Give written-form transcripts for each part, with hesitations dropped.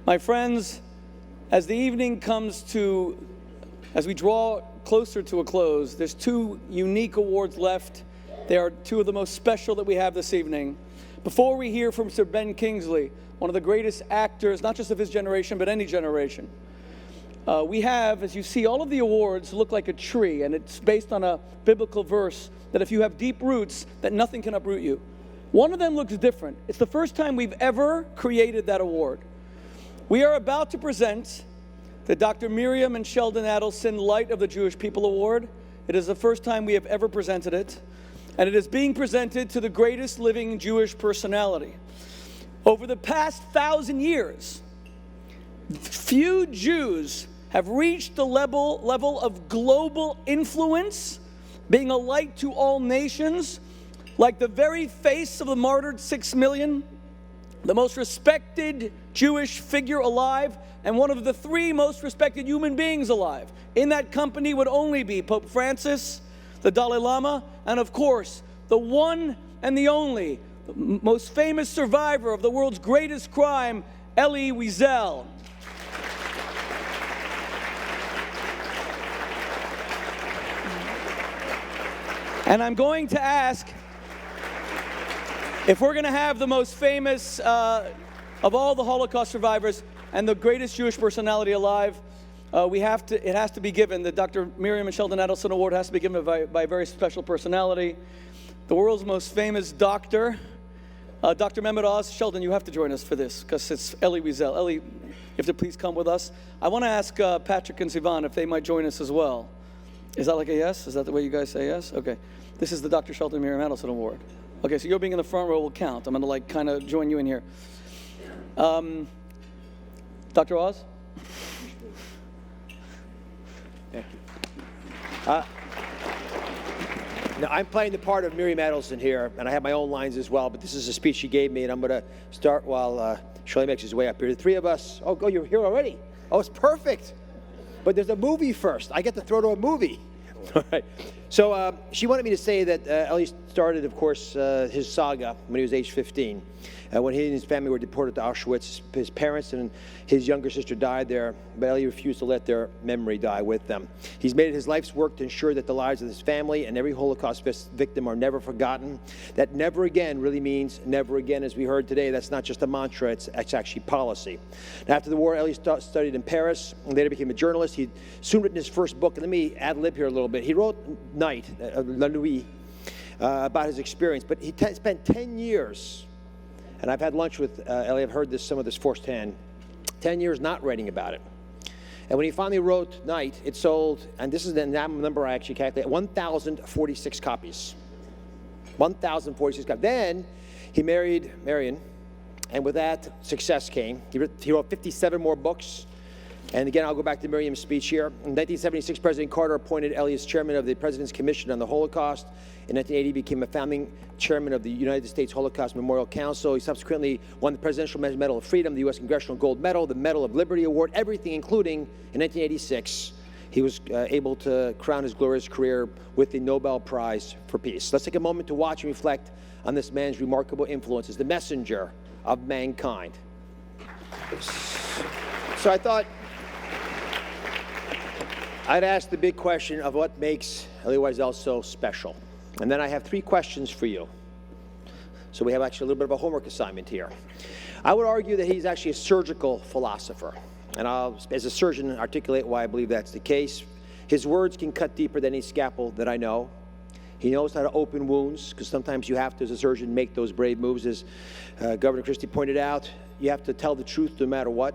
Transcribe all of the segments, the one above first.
My friends, as the evening comes to, as we draw closer to a close, there's two unique awards left. They are two of the most special that we have this evening. Before we hear from Sir Ben Kingsley, one of the greatest actors, not just of his generation, but any generation, we have, as you see, all of the awards look like a tree, and it's based on a biblical verse that if you have deep roots, that nothing can uproot you. One of them looks different. It's the first time we've ever created that award. We are about to present the Dr. Miriam and Sheldon Adelson Light of the Jewish People Award. It is the first time we have ever presented it, and it is being presented to the greatest living Jewish personality. Over the past 1,000 years, few Jews have reached the level of global influence, being a light to all nations, like the very face of the martyred 6 million, the most respected Jewish figure alive, and one of the 3 most respected human beings alive. In that company would only be Pope Francis, the Dalai Lama, and of course, the one and the only, the most famous survivor of the world's greatest crime, Elie Wiesel. And I'm going to ask, if we're going to have the most famous of all the Holocaust survivors and the greatest Jewish personality alive, it has to be given. The Dr. Miriam and Sheldon Adelson Award has to be given by a very special personality. The world's most famous doctor, Dr. Mehmet Oz. Sheldon, you have to join us for this because it's Elie Wiesel. Elie, you have to please come with us. I want to ask Patrick and Sivan if they might join us as well. Is that like a yes? Is that the way you guys say yes? Okay. This is the Dr. Sheldon Miriam Adelson Award. Okay, so your being in the front row will count. I'm going to kind of join you in here. Dr. Oz? Thank you. Now, I'm playing the part of Miriam Adelson here, and I have my own lines as well, but this is a speech she gave me, and I'm going to start while Shirley makes his way up here. The 3 of us, oh, you're here already? Oh, it's perfect. But there's a movie first. I get to throw to a movie. All right. So she wanted me to say that Elie started, of course, his saga when he was age 15. When he and his family were deported to Auschwitz, his parents and his younger sister died there, but Elie refused to let their memory die with them. He's made it his life's work to ensure that the lives of his family and every Holocaust victim are never forgotten. That never again really means never again, as we heard today. That's not just a mantra, it's actually policy. Now, after the war, Elie studied in Paris and later became a journalist. He'd soon written his first book, and let me ad-lib here a little bit. He wrote Night, La Nuit, about his experience, but he spent 10 years, and I've had lunch with Elie, I've heard some of this firsthand, 10 years not writing about it. And when he finally wrote Night, it sold, and this is the number I actually calculated, 1,046 copies. 1,046 copies. Then he married Marion, and with that, success came. He wrote 57 more books. And again, I'll go back to Miriam's speech here. In 1976, President Carter appointed Elie as chairman of the President's Commission on the Holocaust. In 1980, he became a founding chairman of the United States Holocaust Memorial Council. He subsequently won the Presidential Medal of Freedom, the U.S. Congressional Gold Medal, the Medal of Liberty Award, everything, including, in 1986, he was able to crown his glorious career with the Nobel Prize for Peace. Let's take a moment to watch and reflect on this man's remarkable influence as the messenger of mankind. So I thought I'd ask the big question of what makes Elie Wiesel so special. And then I have 3 questions for you. So we have actually a little bit of a homework assignment here. I would argue that he's actually a surgical philosopher. And I'll, as a surgeon, articulate why I believe that's the case. His words can cut deeper than any scalpel that I know. He knows how to open wounds, because sometimes you have to, as a surgeon, make those brave moves. As Governor Christie pointed out, you have to tell the truth no matter what.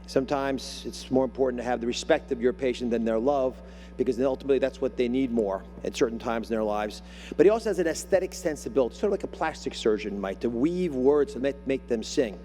Sometimes it's more important to have the respect of your patient than their love, because ultimately that's what they need more at certain times in their lives. But he also has an aesthetic sensibility, sort of like a plastic surgeon might, to weave words to make them sing.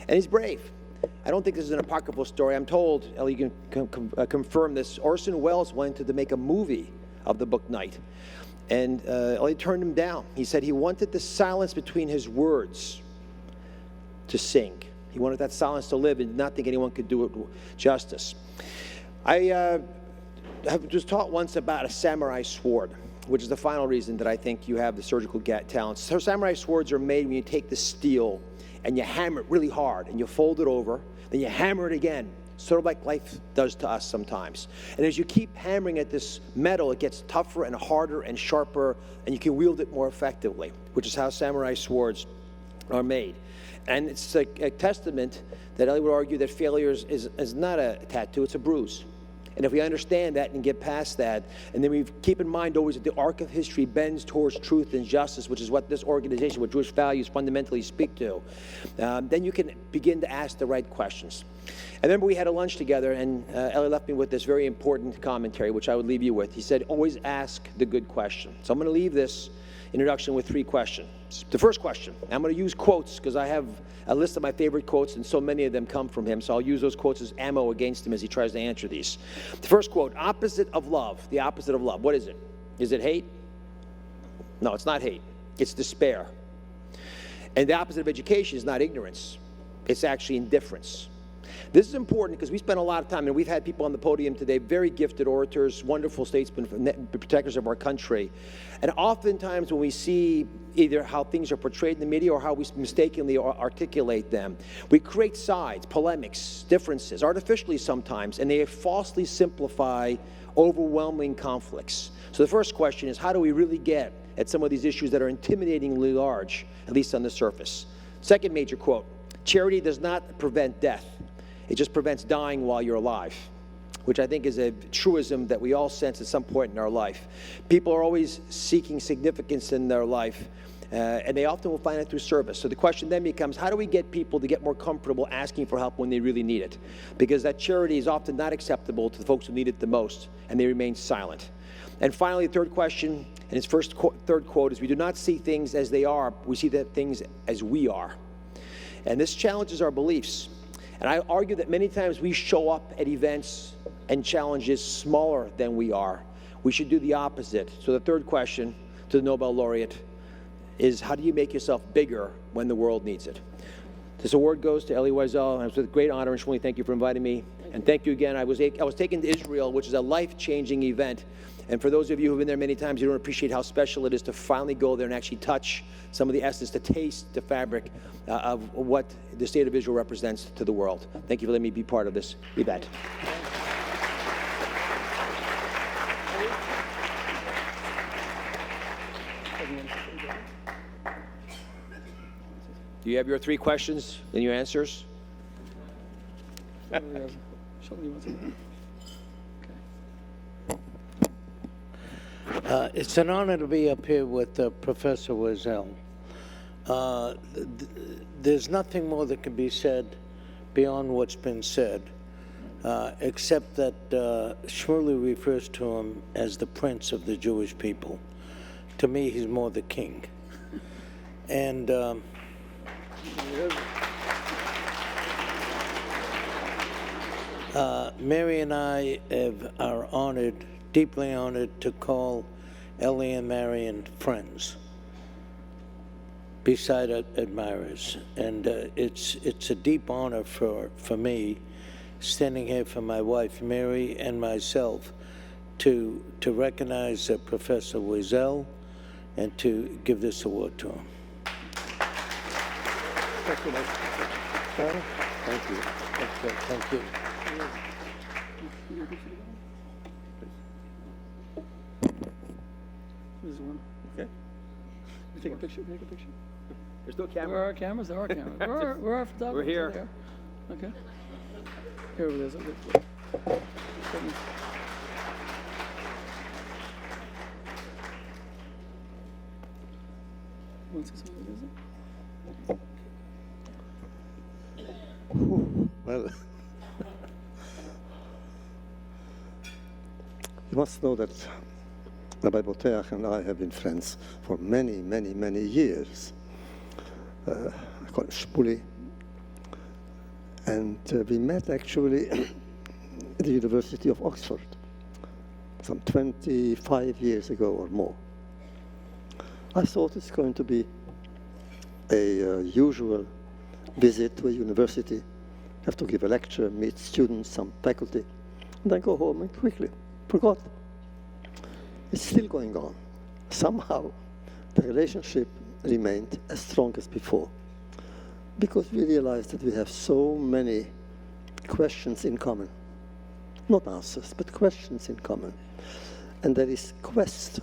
And he's brave. I don't think this is an apocryphal story. I'm told, Elie, you can confirm this, Orson Welles wanted to make a movie of the book Night. And Elie turned him down. He said he wanted the silence between his words to sing. He wanted that silence to live and not think anyone could do it justice. I was taught once about a samurai sword, which is the final reason that I think you have the surgical talents. So samurai swords are made when you take the steel and you hammer it really hard and you fold it over. then you hammer it again, sort of like life does to us sometimes. And as you keep hammering at this metal, it gets tougher and harder and sharper, and you can wield it more effectively, which is how samurai swords are made. And it's a testament that I would argue that failure is not a tattoo, it's a bruise. And if we understand that and get past that, and then we keep in mind always that the arc of history bends towards truth and justice, which is what this organization, what Jewish values fundamentally speak to, then you can begin to ask the right questions. I remember we had a lunch together, and Elie left me with this very important commentary, which I would leave you with. He said, always ask the good question. So I'm going to leave this introduction with 3 questions. The first question, I'm going to use quotes because I have a list of my favorite quotes, and so many of them come from him, so I'll use those quotes as ammo against him as he tries to answer these. The first quote, opposite of love, the opposite of love, what is it? Is it hate? No, it's not hate. It's despair. And the opposite of education is not ignorance. It's actually indifference. This is important because we spend a lot of time, and we've had people on the podium today, very gifted orators, wonderful statesmen, protectors of our country. And oftentimes when we see either how things are portrayed in the media or how we mistakenly articulate them, we create sides, polemics, differences, artificially sometimes, and they falsely simplify overwhelming conflicts. So the first question is, how do we really get at some of these issues that are intimidatingly large, at least on the surface? Second major quote, charity does not prevent death. It just prevents dying while you're alive, which I think is a truism that we all sense at some point in our life. People are always seeking significance in their life, and they often will find it through service. So the question then becomes, how do we get people to get more comfortable asking for help when they really need it? Because that charity is often not acceptable to the folks who need it the most, and they remain silent. And finally, the third question, and his third quote is, we do not see things as they are, we see the things as we are. And this challenges our beliefs. And I argue that many times we show up at events and challenges smaller than we are. We should do the opposite. So the third question to the Nobel laureate is, how do you make yourself bigger when the world needs it? This award goes to Elie Wiesel, and it's with great honor and Shmuley, thank you for inviting me. And thank you again. I was taken to Israel, which is a life-changing event. And for those of you who have been there many times, you don't appreciate how special it is to finally go there and actually touch some of the essence, to taste the fabric of what the state of Israel represents to the world. Thank you for letting me be part of this event. Do you have your 3 questions and your answers? It's an honor to be up here with Professor Wiesel. There's nothing more that can be said beyond what's been said, except that Shmuley refers to him as the prince of the Jewish people. To me, he's more the king. And Mary and I are honored, deeply honored, to call Elie and Marion friends, beside admirers. And it's a deep honor for me, standing here for my wife Mary and myself, to recognize Professor Wiesel and to give this award to him. Thank you. Thank you. Thank you. There's one. Okay. You take a picture? Take a picture? There's no camera. Where are our cameras? There are cameras. Where are our photographers? We're here. There. Okay. Here it is. Okay. Want to see some of it, is it? Well, you must know that Rabbi Boteach and I have been friends for many, many, many years. I call him Shmuley. And we met actually at the University of Oxford some 25 years ago or more. I thought it's going to be a usual visit to a university, have to give a lecture, meet students, some faculty, and then go home and quickly forgot. It's still going on. Somehow, the relationship remained as strong as before, because we realized that we have so many questions in common. Not answers, but questions in common. And there is quest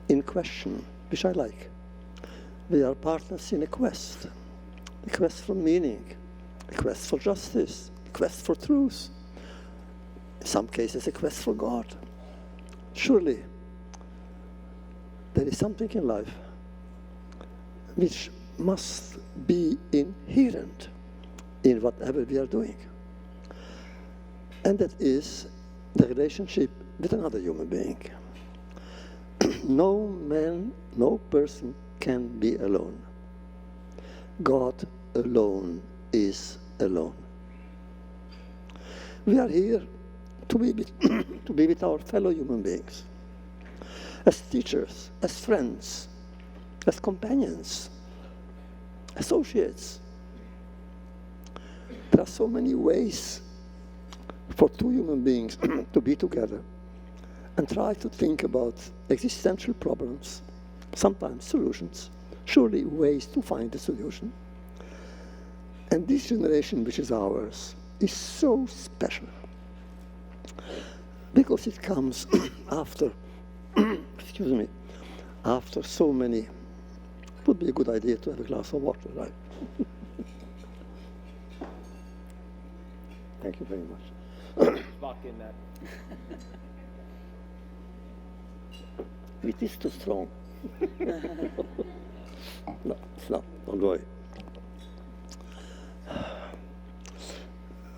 in question, which I like. We are partners in a quest for meaning, a quest for justice, a quest for truth, in some cases a quest for God. Surely, there is something in life which must be inherent in whatever we are doing. And that is the relationship with another human being. No man, no person can be alone. God alone is alone. We are here to be with, to be with our fellow human beings, as teachers, as friends, as companions, associates. There are so many ways for two human beings to be together and try to think about existential problems, sometimes solutions, surely ways to find a solution. And this generation, which is ours, is so special because it comes after, excuse me, after so many. It would be a good idea to have a glass of water, right? Thank you very much. Lock in that. It is too strong. No, it's not. Don't worry.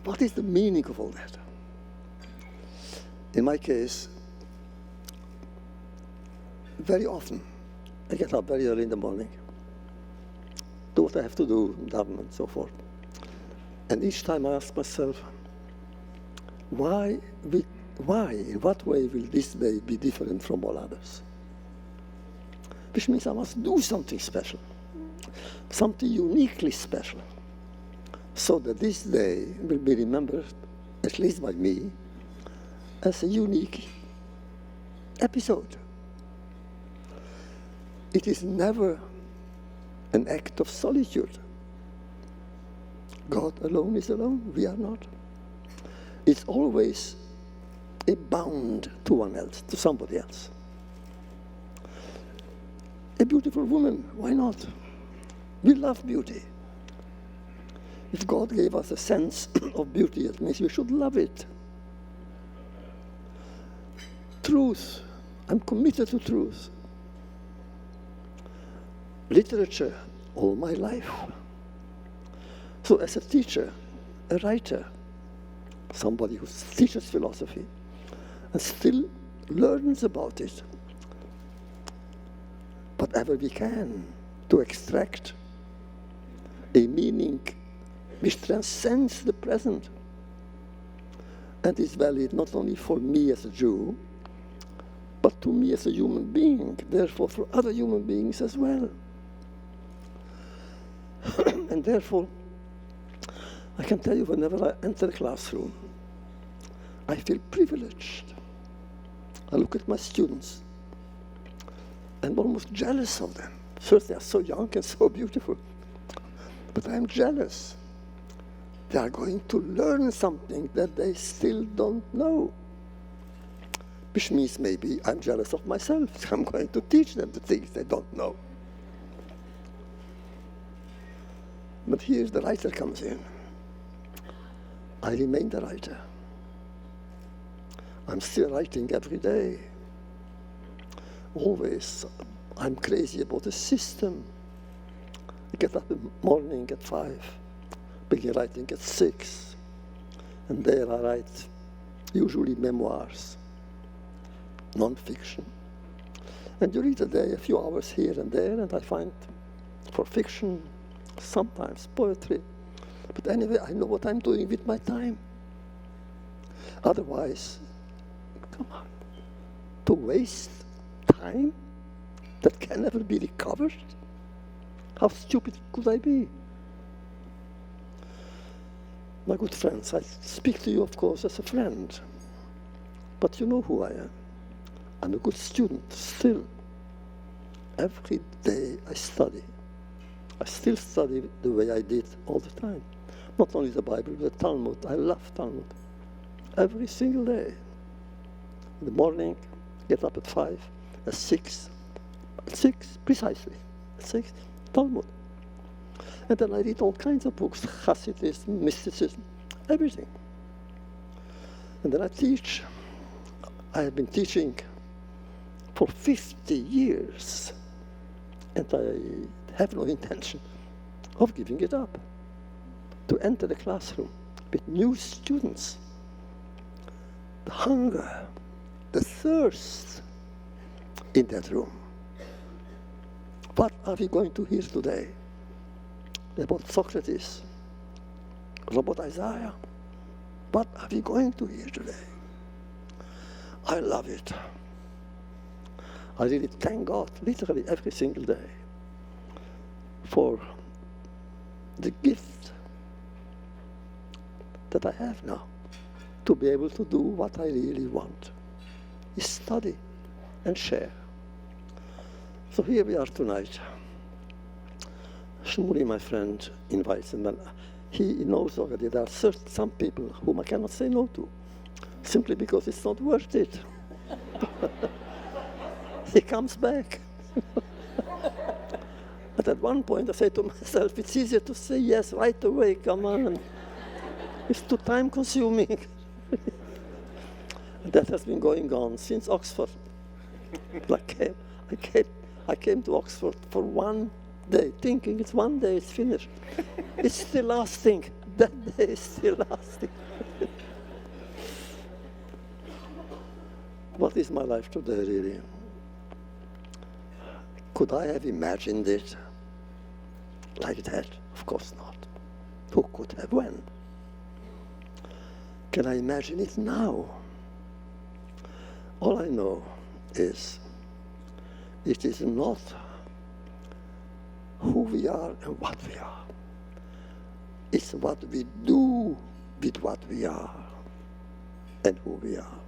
What is the meaning of all that? In my case, very often, I get up very early in the morning, do what I have to do, garden and so forth. And each time I ask myself, in what way will this day be different from all others? Which means I must do something special, something uniquely special, so that this day will be remembered, at least by me, as a unique episode. It is never an act of solitude. God alone is alone, we are not. It's always a bound to one else, to somebody else. A beautiful woman, why not? We love beauty. If God gave us a sense of beauty, it means we should love it. Truth, I'm committed to truth. Literature, all my life. So as a teacher, a writer, somebody who teaches philosophy and still learns about it, whatever we can, to extract a meaning which transcends the present and is valid not only for me as a Jew, but to me as a human being, therefore for other human beings as well. And therefore, I can tell you, whenever I enter a classroom, I feel privileged. I look at my students, I'm almost jealous of them. First, they are so young and so beautiful, but I'm jealous. They are going to learn something that they still don't know, which means maybe I'm jealous of myself. I'm going to teach them the things they don't know. But here the writer comes in. I remain the writer. I'm still writing every day. Always, I'm crazy about the system. I get up in the morning at 5, begin writing at 6, and there I write usually memoirs, non-fiction. And during the day, a few hours here and there, and I find for fiction, sometimes poetry. But anyway, I know what I'm doing with my time. Otherwise, come on, to waste time that can never be recovered? How stupid could I be? My good friends, I speak to you, of course, as a friend, but you know who I am. I'm a good student still. Every day I study. I still study the way I did all the time. Not only the Bible, but the Talmud. I love Talmud. Every single day. In the morning, get up at 5, at 6, precisely, at 6, Talmud. And then I read all kinds of books, Hasidism, mysticism, everything. And then I teach. I have been teaching for 50 years, and I have no intention of giving it up. To enter the classroom with new students, the hunger, the thirst in that room. What are we going to hear today? About Socrates, about Isaiah. What are we going to hear today? I love it. I really thank God, literally every single day, for the gift that I have now to be able to do what I really want, is study and share. So here we are tonight. Shmuley, my friend, invites him, and he knows already there are some people whom I cannot say no to, simply because it's not worth it. He comes back. But at one point I say to myself, it's easier to say yes right away, come on. It's too time consuming. That has been going on since Oxford. I came to Oxford for one day, thinking it's one day, it's finished. It's still lasting. That day is still lasting. What is my life today, really? Could I have imagined it like that? Of course not. Who could have when? Can I imagine it now? All I know is it is not who we are and what we are. It's what we do with what we are and who we are.